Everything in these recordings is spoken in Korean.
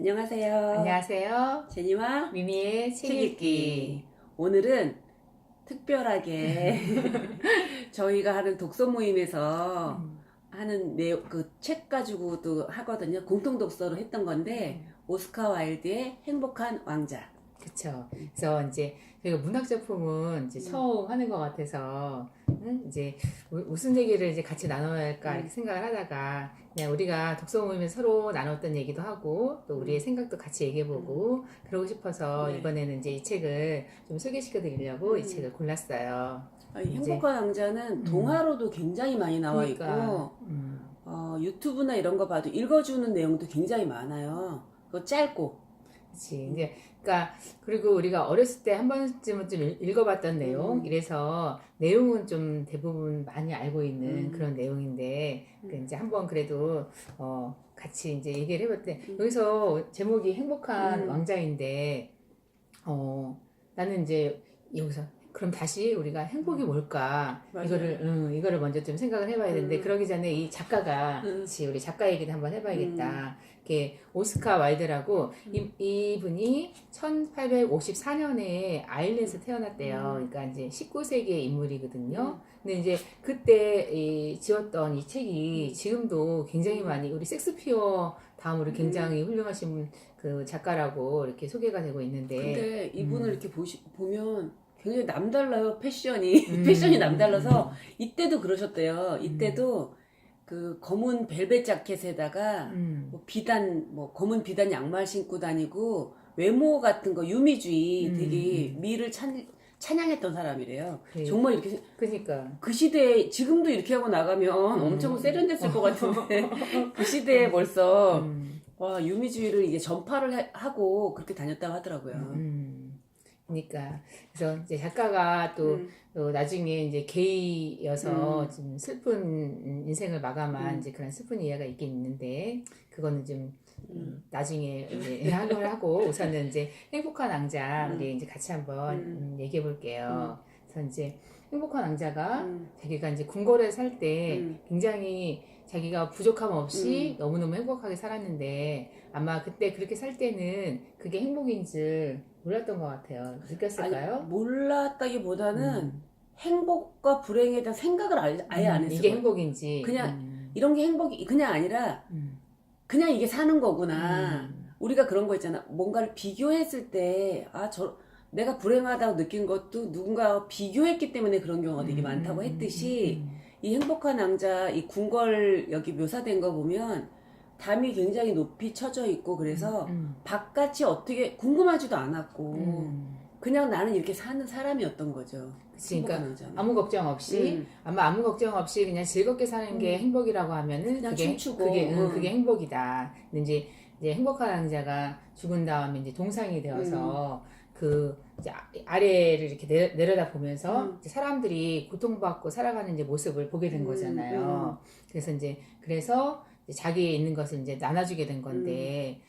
안녕하세요. 안녕하세요. 제니와 미미의 책 읽기. 오늘은 특별하게 저희가 하는 독서 모임에서 하는 그 책 가지고도 하거든요. 공통 독서로 했던 건데 오스카 와일드의 행복한 왕자. 그쵸. 그래서 이제 저희가 문학 작품은 이제 처음 하는 것 같아서 이제 무슨 얘기를 이제 같이 나눠야 할까 이렇게 생각을 하다가 그냥 우리가 독서 모임에서 서로 나눴던 얘기도 하고 또 우리의 생각도 같이 얘기해보고 그러고 싶어서 네. 이번에는 이제 이 책을 좀 소개시켜 드리려고 이 책을 골랐어요. 이 이제 행복한 왕자는 동화로도 굉장히 많이 나와 그러니까 있고 유튜브나 이런 거 봐도 읽어주는 내용도 굉장히 많아요. 그거 짧고. 그치. 이제, 그러니까, 그리고 우리가 어렸을 때 한 번쯤은 좀 읽어봤던 내용, 이래서 내용은 좀 대부분 많이 알고 있는 그런 내용인데, 그 이제 한번 그래도, 같이 이제 얘기를 해볼 때, 여기서 제목이 행복한 왕자인데, 나는 이제 여기서, 그럼 다시 우리가 행복이 뭘까? 맞아요. 이거를 먼저 좀 생각을 해봐야 되는데, 그러기 전에 이 작가가, 그치, 우리 작가 얘기도 한번 해봐야겠다. 이렇게 오스카 와일드라고 이분이 1854년에 아일랜드에서 태어났대요. 그러니까 이제 19세기의 인물이거든요. 근데 이제 그때 지었던 이 책이 지금도 굉장히 많이 우리 섹스피어 다음으로 굉장히 훌륭하신 그 작가라고 이렇게 소개가 되고 있는데 근데 이분을 이렇게 보면 굉장히 남달라요, 패션이. 패션이 남달라서 이때도 그러셨대요. 이때도 그 검은 벨벳 자켓에다가 뭐 검은 비단 양말 신고 다니고 외모 같은 거 유미주의 되게 미를 찬양했던 사람이래요. 그래. 정말 이렇게 그러니까 그 시대에 지금도 이렇게 하고 나가면 엄청 세련됐을 것 같은데 그 시대에 벌써 와 유미주의를 이게 전파를 하고 그렇게 다녔다고 하더라고요. 그러니까 그래서 이제 작가가 또 나중에 이제 게이여서 좀 슬픈 인생을 마감한 이제 그런 슬픈 이야기가 있긴 있는데 그거는 좀 나중에 이제 하기로 하고 우선은 이제 행복한 왕자 우리 이제 같이 한번 얘기해 볼게요. 그래서 이제 행복한 왕자가 자기가 이제 궁궐에 살 때 굉장히 자기가 부족함 없이 너무너무 행복하게 살았는데 아마 그때 그렇게 살 때는 그게 행복인 줄 몰랐던 것 같아요. 느꼈을까요? 아니, 몰랐다기보다는 행복과 불행에 대한 생각을 아예 안 했어요. 이게 행복인지 그냥 이런 게 행복이 그냥 아니라 그냥 이게 사는 거구나. 우리가 그런 거 있잖아. 뭔가를 비교했을 때 내가 불행하다고 느낀 것도 누군가 비교했기 때문에 그런 경우가 되게 많다고 했듯이 이 행복한 왕자 이 궁궐 여기 묘사된 거 보면 담이 굉장히 높이 쳐져 있고 그래서 바깥이 어떻게 궁금하지도 않았고 그냥 나는 이렇게 사는 사람이었던 거죠. 그러니까 아무 걱정 없이 아무 걱정 없이 그냥 즐겁게 사는 게 행복이라고 하면은 그냥 그게 춤추고 그게 행복이다. 근데 이제 행복한 왕자가 죽은 다음에 이제 동상이 되어서 그 이제 아래를 이렇게 내려다 보면서 이제 사람들이 고통받고 살아가는 이제 모습을 보게 된 거잖아요. 그래서 그래서 자기의 있는 것을 이제 나눠주게 된 건데,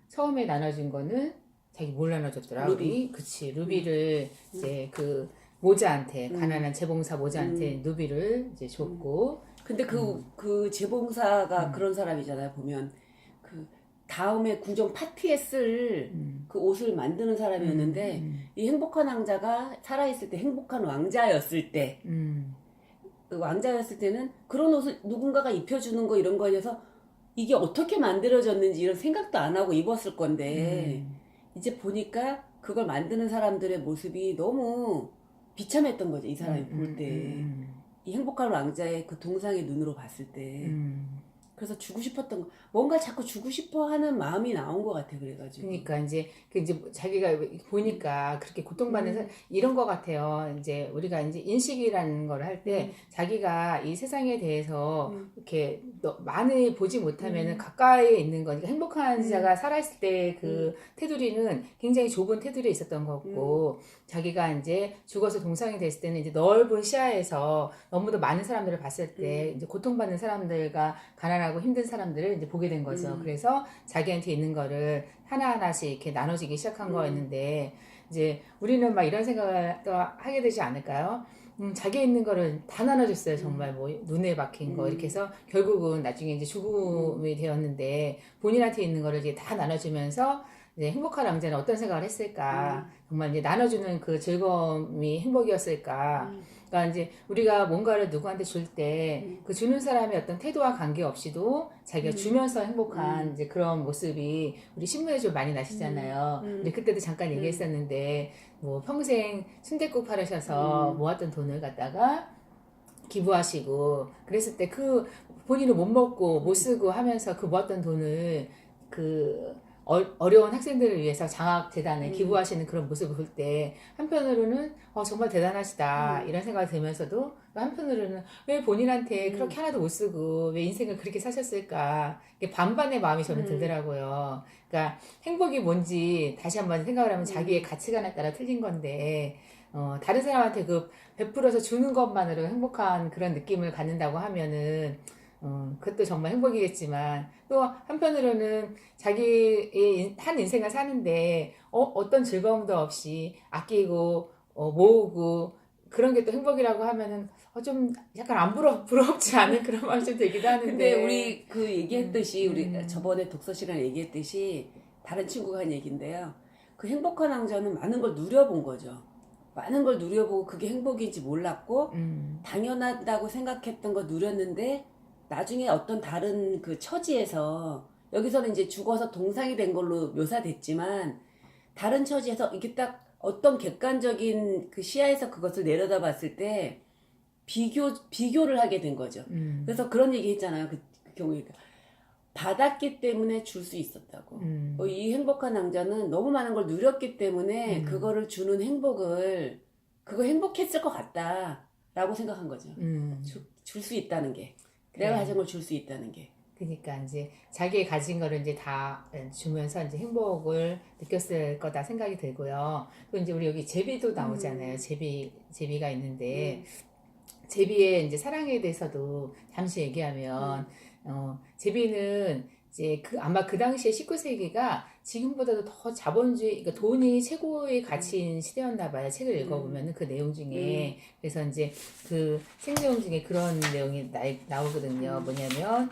처음에 나눠준 거는 자기 뭘 나눠줬더라? 루비. 그치, 루비를 이제 그 모자한테, 가난한 재봉사 모자한테 루비를 이제 줬고. 근데 그 재봉사가 그런 사람이잖아요. 보면 그 다음에 궁정 파티에 쓸 그 옷을 만드는 사람이었는데 이 행복한 왕자가 살아있을 때 행복한 왕자였을 때 그 왕자였을 때는 그런 옷을 누군가가 입혀주는 거 이런 거에 대해서 이게 어떻게 만들어졌는지 이런 생각도 안 하고 입었을 건데 이제 보니까 그걸 만드는 사람들의 모습이 너무 비참했던 거죠. 이 사람이 볼 때. 이 행복한 왕자의 그 동상의 눈으로 봤을 때. 그래서 주고 싶었던 거, 뭔가 자꾸 주고 싶어 하는 마음이 나온 것 같아요. 그래가지고. 그러니까 이제 자기가 보니까 그렇게 고통받는 이런 것 같아요. 이제 우리가 이제 인식이라는 걸 할 때 자기가 이 세상에 대해서 이렇게 많이 보지 못하면은 가까이에 있는 거니까 행복한 자가 살아있을 때 그 테두리는 굉장히 좁은 테두리에 있었던 거고 자기가 이제 죽어서 동상이 됐을 때는 이제 넓은 시야에서 너무도 많은 사람들을 봤을 때 이제 고통받는 사람들과 가난하고 힘든 사람들을 이제 보게 된 거죠. 그래서 자기한테 있는 거를 하나하나씩 이렇게 나눠지기 시작한 거였는데, 이제 우리는 막 이런 생각을 또 하게 되지 않을까요? 자기에 있는 거를 다 나눠줬어요. 정말 뭐 눈에 박힌 거 이렇게 해서 결국은 나중에 이제 죽음이 되었는데 본인한테 있는 거를 이제 다 나눠주면서 이제 행복한 왕자는 어떤 생각을 했을까? 정말 이제 나눠주는 그 즐거움이 행복이었을까? 그러니까 이제 우리가 뭔가를 누구한테 줄 때 그 주는 사람의 어떤 태도와 관계없이도 자기가 주면서 행복한 이제 그런 모습이 우리 신문에 좀 많이 나시잖아요. 우리 그때도 잠깐 얘기했었는데 뭐 평생 순댓국 팔으셔서 모았던 돈을 갖다가 기부하시고 그랬을 때 그 본인은 못 먹고 못 쓰고 하면서 그 모았던 돈을 그 어려운 학생들을 위해서 장학재단에 기부하시는 그런 모습을 볼 때 한편으로는 정말 대단하시다 이런 생각이 들면서도 한편으로는 왜 본인한테 그렇게 하나도 못 쓰고 왜 인생을 그렇게 사셨을까 이게 반반의 마음이 저는 들더라고요. 그러니까 행복이 뭔지 다시 한번 생각을 하면 자기의 가치관에 따라 틀린 건데 다른 사람한테 그 베풀어서 주는 것만으로 행복한 그런 느낌을 갖는다고 하면은 그것도 정말 행복이겠지만 또 한편으로는 자기의 한 인생을 사는데 어떤 즐거움도 없이 아끼고 모으고 그런 게 또 행복이라고 하면은 좀 약간 안 부럽지 않은 그런 마음이 좀 들기도 하는데 근데 우리 그 얘기했듯이 우리 저번에 독서 시간 얘기했듯이 다른 친구가 한 얘기인데요. 그 행복한 왕자는 많은 걸 누려본 거죠. 많은 걸 누려보고 그게 행복인지 몰랐고 당연하다고 생각했던 거 누렸는데 나중에 어떤 다른 그 처지에서 여기서는 이제 죽어서 동상이 된 걸로 묘사됐지만 다른 처지에서 이게 딱 어떤 객관적인 그 시야에서 그것을 내려다봤을 때 비교를 하게 된 거죠. 그래서 그런 얘기 했잖아요. 그 경우에 받았기 때문에 줄 수 있었다고. 이 행복한 왕자는 너무 많은 걸 누렸기 때문에 그거를 주는 행복을 그거 행복했을 것 같다라고 생각한 거죠. 줄 수 있다는 게. 내가 가진 걸 줄 수 있다는 게. 그러니까 이제 자기의 가진 거를 이제 다 주면서 이제 행복을 느꼈을 거다 생각이 들고요. 또 이제 우리 여기 제비도 나오잖아요. 제비가 있는데 제비의 이제 사랑에 대해서도 잠시 얘기하면 제비는 이제 아마 그 당시에 19세기가 지금보다도 더 자본주의, 그러니까 돈이 최고의 가치인 시대였나 봐요. 책을 읽어보면은 그 내용 중에. 그래서 이제 그 생내용 중에 그런 내용이 나오거든요. 뭐냐면,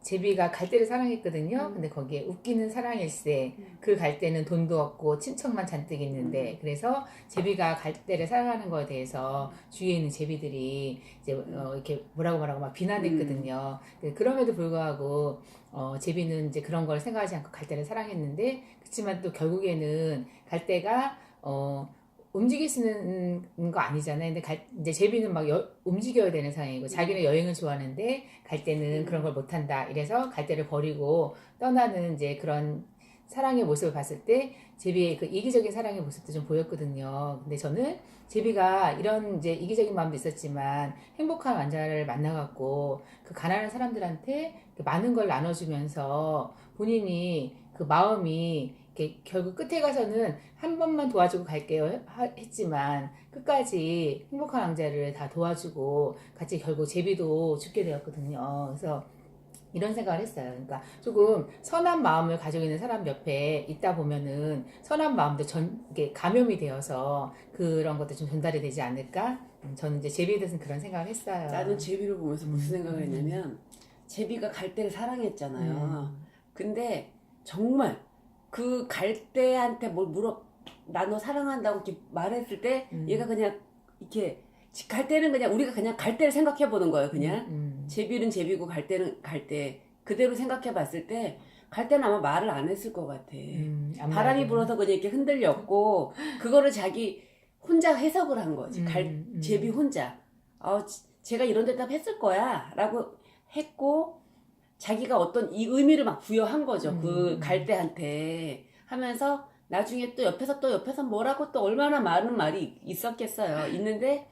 제비가 갈대를 사랑했거든요. 근데 거기에 웃기는 사랑일세. 그 갈대는 돈도 없고 친척만 잔뜩 있는데 그래서 제비가 갈대를 사랑하는 거에 대해서 주위에 있는 제비들이 이제 이렇게 뭐라고 막 비난했거든요. 그럼에도 불구하고 제비는 이제 그런 걸 생각하지 않고 갈대를 사랑했는데 그렇지만 또 결국에는 갈대가 움직일 수 있는 거 아니잖아요. 근데 이제 제비는 막 움직여야 되는 상황이고 자기는 여행을 좋아하는데 갈 때는 그런 걸 못한다. 이래서 갈 때를 버리고 떠나는 이제 그런 사랑의 모습을 봤을 때 제비의 그 이기적인 사랑의 모습도 좀 보였거든요. 근데 저는 제비가 이런 이제 이기적인 마음도 있었지만 행복한 왕자를 만나갖고 그 가난한 사람들한테 많은 걸 나눠주면서 본인이 그 마음이 결국 끝에 가서는 한 번만 도와주고 갈게요 했지만 끝까지 행복한 왕자를 다 도와주고 같이 결국 제비도 죽게 되었거든요. 그래서 이런 생각을 했어요. 그러니까 조금 선한 마음을 가지고 있는 사람 옆에 있다 보면은 선한 마음도 이게 감염이 되어서 그런 것도 좀 전달이 되지 않을까? 저는 이제 제비에 대해서는 그런 생각을 했어요. 나는 제비를 보면서 무슨 생각을 했냐면 제비가 갈대를 사랑했잖아요. 근데 정말 그 갈대한테 뭘 나 너 사랑한다고 이렇게 말했을 때 얘가 그냥 이렇게 갈대는 그냥 우리가 그냥 갈대를 생각해 보는 거예요. 그냥 제비는 제비고 갈대는 갈대 그대로 생각해 봤을 때 갈대는 아마 말을 안 했을 것 같아. 바람이 불어서 그냥 이렇게 흔들렸고 그거를 자기 혼자 해석을 한 거지. 제비 혼자 제가 이런 대답 했을 거야 라고 했고 자기가 어떤 이 의미를 막 부여한 거죠. 그 갈대한테 하면서 나중에 또 옆에서 뭐라고 또 얼마나 많은 말이 있었겠어요. 있는데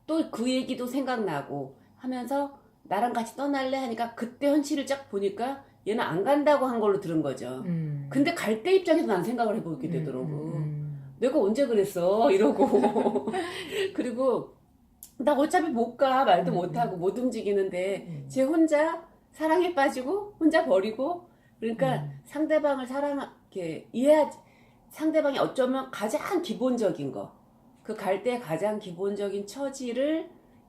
또 그 얘기도 생각나고 하면서 나랑 같이 떠날래 하니까 그때 현실을 쫙 보니까 얘는 안 간다고 한 걸로 들은 거죠. 근데 갈대 입장에서 난 생각을 해보게 되더라고. 내가 언제 그랬어? 이러고. 그리고 나 어차피 못 가. 말도 못하고 못 움직이는데 쟤 혼자 사랑에 빠지고 혼자 버리고 그러니까 상대방을 이렇게 이해하지 상대방이 어쩌면 가장 기본적인 거 그 갈 때 가장 기본적인 처지를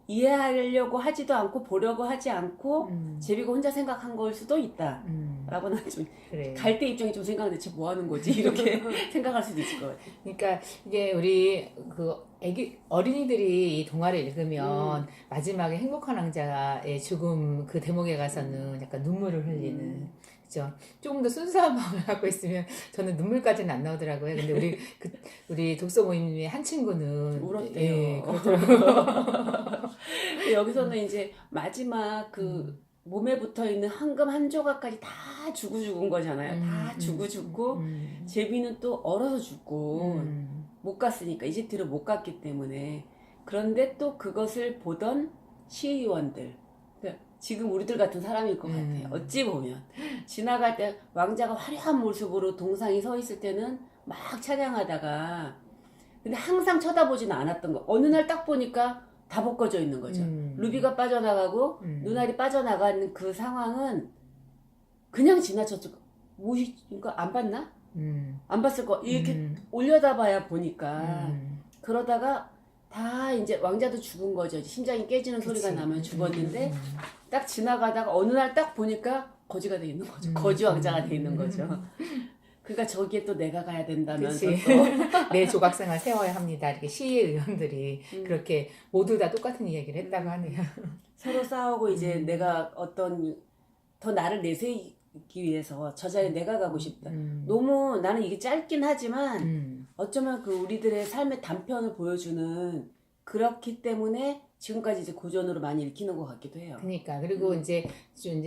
이해하려고 하지도 않고 보려고 하지 않고 제비가 혼자 생각한 걸 수도 있다. 라고 난 좀 그래. 갈 때 입장이 좀 생각하는데 쟤 뭐 하는 거지? 이렇게 생각할 수도 있을 것 같아. 그러니까 이게 우리 그 어린이들이 이 동화를 읽으면 마지막에 행복한 왕자의 죽음 그 대목에 가서는 약간 눈물을 흘리는 그죠? 조금 더 순수한 마음을 갖고 있으면 저는 눈물까지는 안 나오더라고요. 근데 우리 독서 모임의 한 친구는 울었대요. 예, 그렇더라고요. 여기서는 이제 마지막 그 몸에 붙어 있는 황금 한 조각까지 다 주고 죽은 거잖아요. 다 주고 죽고 제비는 또 얼어서 죽고 못 갔으니까 이집트를 못 갔기 때문에 그런데 또 그것을 보던 시의원들 그러니까 지금 우리들 같은 사람일 것 같아요. 어찌 보면 지나갈 때 왕자가 화려한 모습으로 동상이 서 있을 때는 막 찬양하다가 근데 항상 쳐다보지는 않았던 거. 어느 날 딱 보니까 다 벗겨져 있는 거죠. 루비가 빠져나가고 눈알이 빠져나가는 그 상황은 그냥 지나쳤죠. 그러니까 안 봤나? 안 봤을 거. 이렇게 올려다봐야 보니까 그러다가 다 이제 왕자도 죽은 거죠. 심장이 깨지는 소리가 나면 죽었는데 딱 지나가다가 어느 날 딱 보니까 거지가 돼 있는 거죠. 거지 왕자가 돼 있는 거죠. 그러니까 저기에 또 내가 가야 된다면서 또 내 조각상을 세워야 합니다. 이렇게 시의원들이 그렇게 모두 다 똑같은 이야기를 했다고 하네요. 서로 싸우고 이제 내가 어떤 더 나를 내세우기 위해서 저 자리에 내가 가고 싶다. 너무 나는 이게 짧긴 하지만 어쩌면 그 우리들의 삶의 단편을 보여주는 그렇기 때문에 지금까지 이제 고전으로 많이 읽히는 것 같기도 해요. 그러니까 그리고 이제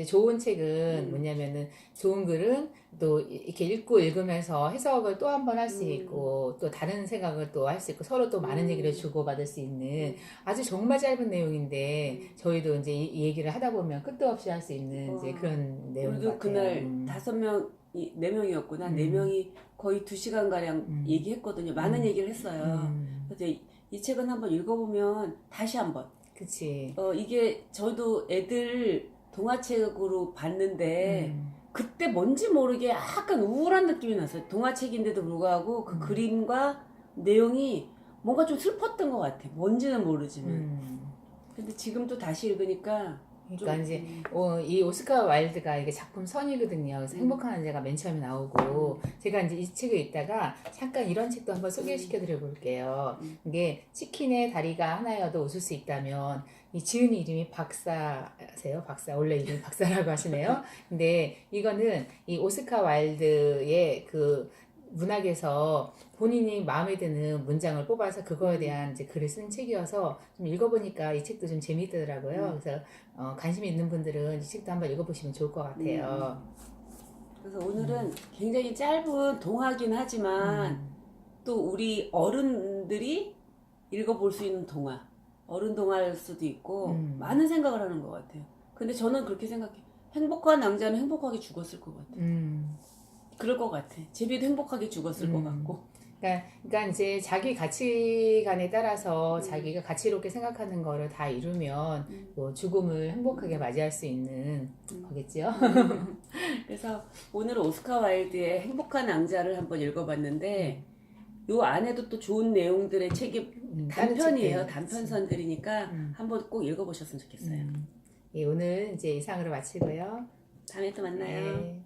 좋은 책은 뭐냐면은 좋은 글은 또 이렇게 읽으면서 해석을 또 한 번 할 수 있고 또 다른 생각을 또 할 수 있고 서로 또 많은 얘기를 주고받을 수 있는 아주 정말 짧은 내용인데 저희도 이제 이 얘기를 하다 보면 끝도 없이 할 수 있는 이제 그런 내용 같아요. 우리도 그날 5명, 4명이었구나. 4명이 거의 2시간 가량 얘기했거든요. 많은 얘기를 했어요. 그래서 이 책은 한번 읽어보면 다시 한번. 그치. 이게 저도 애들 동화책으로 봤는데 그때 뭔지 모르게 약간 우울한 느낌이 났어요. 동화책인데도 불구하고 그 그림과 내용이 뭔가 좀 슬펐던 것 같아. 뭔지는 모르지만. 근데 지금 또 다시 읽으니까 그러니까 이제 이 오스카 와일드가 이게 작품 선이거든요. 그래서 행복한 왕자가 맨 처음에 나오고 제가 이제 이 책을 읽다가 잠깐 이런 책도 한번 소개시켜 드려 볼게요. 이게 치킨의 다리가 하나여도 웃을 수 있다면 이 지은 이름이 박사세요. 박사 원래 이름이 박사라고 하시네요. 근데 이거는 이 오스카 와일드의 그 문학에서 본인이 마음에 드는 문장을 뽑아서 그거에 대한 이제 글을 쓴 책이어서 좀 읽어보니까 이 책도 좀 재미있더라고요. 그래서 관심 있는 분들은 이 책도 한번 읽어보시면 좋을 것 같아요. 그래서 오늘은 굉장히 짧은 동화긴 하지만 또 우리 어른들이 읽어볼 수 있는 동화 어른 동화일 수도 있고 많은 생각을 하는 것 같아요. 근데 저는 그렇게 생각해. 행복한 왕자는 행복하게 죽었을 것 같아. 그럴 것 같아. 제비도 행복하게 죽었을 것 같고. 그러니까 이제 자기 가치관에 따라서 자기가 가치롭게 생각하는 거를 다 이루면 뭐 죽음을 행복하게 맞이할 수 있는 거겠죠. 그래서 오늘은 오스카 와일드의 행복한 왕자를 한번 읽어봤는데 요 안에도 또 좋은 내용들의 책이 단편이에요. 단편선들이니까 한번 꼭 읽어보셨으면 좋겠어요. 예, 오늘 이제 이상으로 마치고요. 다음에 또 만나요. 네.